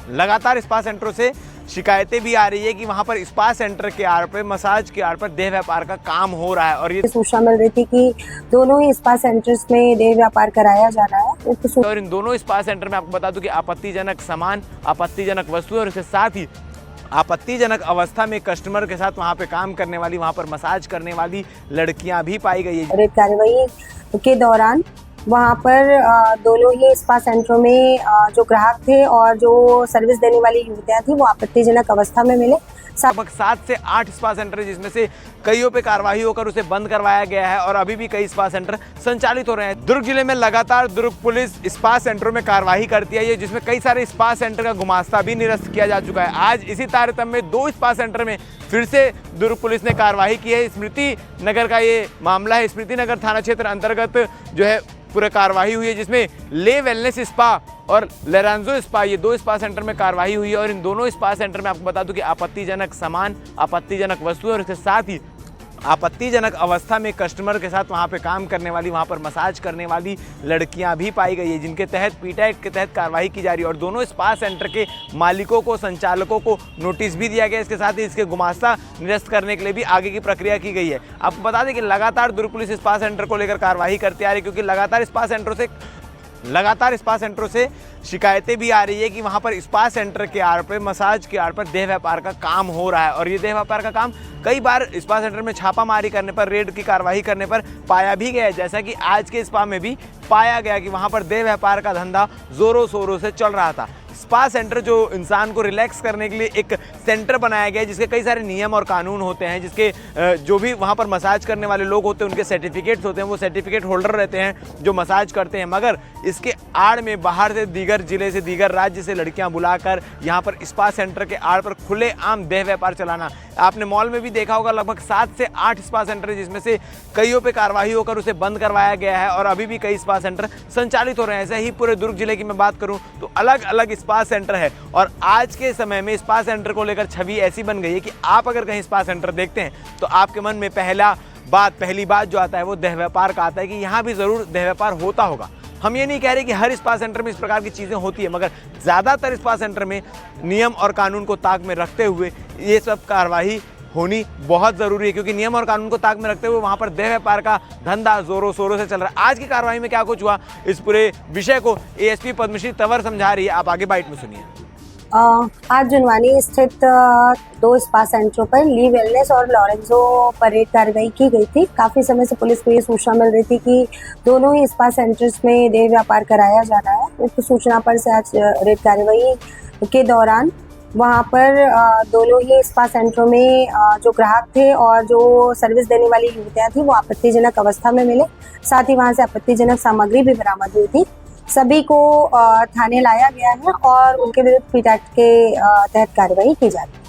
लगातार स्पा सेंटरों से शिकायतें भी आ रही है कि वहां पर स्पा सेंटर के आड़ पर, मसाज के आड़ पर देह व्यापार का काम हो रहा है। और ये सूचना मिल रही थी कि दोनों ही स्पा सेंटर्स में देह व्यापार कराया जा रहा है। और इन दोनों स्पा सेंटर में आपको बता दूं कि आपत्तिजनक सामान, आपत्तिजनक वस्तुएं और इसके साथ ही आपत्तिजनक अवस्था में कस्टमर के साथ वहां पे काम करने वाली, वहां पर मसाज करने वाली लड़कियां भी पाई गई है। रेड कार्रवाई के दौरान वहाँ पर दोनों ही स्पा सेंटरों में जो ग्राहक थे और जो सर्विस देने वाली युवतियाँ थी वो आपत्तिजनक अवस्था में मिले। लगभग 7 से 8 स्पा सेंटर है, जिसमें से कईयों पे कार्रवाई होकर उसे बंद करवाया गया है और अभी भी कई स्पा सेंटर संचालित हो रहे हैं। दुर्ग जिले में लगातार दुर्ग पुलिस स्पा सेंटरों में कार्रवाई करती है, जिसमें कई सारे स्पा सेंटर का गुमास्ता भी निरस्त किया जा चुका है। आज इसी तारतम्य में 2 स्पा सेंटर में फिर से दुर्ग पुलिस ने कार्रवाई की है। स्मृति नगर का ये मामला है। स्मृति नगर थाना क्षेत्र अंतर्गत जो है पूरे कार्रवाई हुई है, जिसमें ले वेलनेस स्पा और लेरांजो स्पा, ये 2 स्पा सेंटर में कार्रवाई हुई है। और इन दोनों स्पा सेंटर में आपको बता दूं कि आपत्तिजनक सामान, आपत्तिजनक वस्तुएं और इसके साथ ही आपत्तिजनक अवस्था में कस्टमर के साथ वहां पे काम करने वाली, वहां पर मसाज करने वाली लड़कियां भी पाई गई है, जिनके तहत पीटा एक्ट के तहत कार्रवाई की जा रही है। और दोनों स्पा सेंटर के मालिकों को, संचालकों को नोटिस भी दिया गया। इसके साथ ही इसके गुमास्ता निरस्त करने के लिए भी आगे की प्रक्रिया की गई है। आपको बता दें कि लगातार दुर्ग पुलिस स्पा सेंटर को लेकर कार्रवाई करती आ रही है, क्योंकि लगातार स्पा सेंटरों से शिकायतें भी आ रही है कि वहां पर स्पा सेंटर के आड़ पर, मसाज के आड़ पर देह व्यापार का काम हो रहा है। और ये देह व्यापार का काम कई बार स्पा सेंटर में छापामारी करने पर, रेड की कार्रवाई करने पर पाया भी गया है। जैसा कि आज के स्पा में भी पाया गया कि वहां पर देह व्यापार का धंधा जोरों शोरों से चल रहा था। स्पा सेंटर जो इंसान को रिलैक्स करने के लिए एक सेंटर बनाया गया है, जिसके कई सारे नियम और कानून होते हैं, जिसके जो भी वहाँ पर मसाज करने वाले लोग होते हैं उनके सर्टिफिकेट्स होते हैं, वो सर्टिफिकेट होल्डर रहते हैं जो मसाज करते हैं। मगर इसके आड़ में बाहर से, दीगर जिले से, दीगर राज्य से लड़कियां बुलाकर यहाँ पर स्पा सेंटर के आड़ पर खुलेआम देह व्यापार चलाना। आपने मॉल में भी देखा होगा, लगभग 7 से 8 स्पा सेंटर है, जिसमें से कईयों पे कार्रवाई होकर उसे बंद करवाया गया है और अभी भी कई स्पा सेंटर संचालित हो रहे हैं। ऐसे ही पूरे दुर्ग जिले की मैं बात करूं तो अलग अलग स्पा सेंटर है। और आज के समय में स्पा सेंटर को लेकर छवि ऐसी बन गई है कि आप अगर कहीं स्पा सेंटर देखते हैं तो आपके मन में पहली बात जो आता है वो देह व्यापार का आता है कि यहाँ भी ज़रूर देह व्यापार होता होगा। हम ये नहीं कह रहे कि हर स्पा सेंटर में इस प्रकार की चीज़ें होती है, मगर ज़्यादातर स्पा सेंटर में नियम और कानून को ताक में रखते हुए ये सब कार्रवाई होनी बहुत ज़रूरी है, क्योंकि नियम और कानून को ताक में रखते हुए वहाँ पर देह व्यापार का धंधा जोरों शोरों से चल रहा है। आज की कार्रवाई में क्या कुछ हुआ, इस पूरे विषय को एएसपी पद्मश्री तंवर समझा रही है। आप आगे बाइट में सुनिए। आज जुनवानी स्थित 2 स्पा सेंटरों पर ली वेलनेस और लॉरेंजो पर रेड कार्रवाई की गई थी। काफ़ी समय से पुलिस को ये सूचना मिल रही थी कि दोनों ही स्पा सेंटर्स में देह व्यापार कराया जा रहा है। उक्त सूचना पर से आज रेड कार्रवाई के दौरान वहाँ पर दोनों ही स्पा सेंटरों में जो ग्राहक थे और जो सर्विस देने वाली युवतियाँ थी वो आपत्तिजनक अवस्था में मिले। साथ ही वहाँ से आपत्तिजनक सामग्री भी बरामद हुई थी। सभी को थाने लाया गया है और उनके विरुद्ध पीटा एक्ट के तहत कार्रवाई की जा रही है।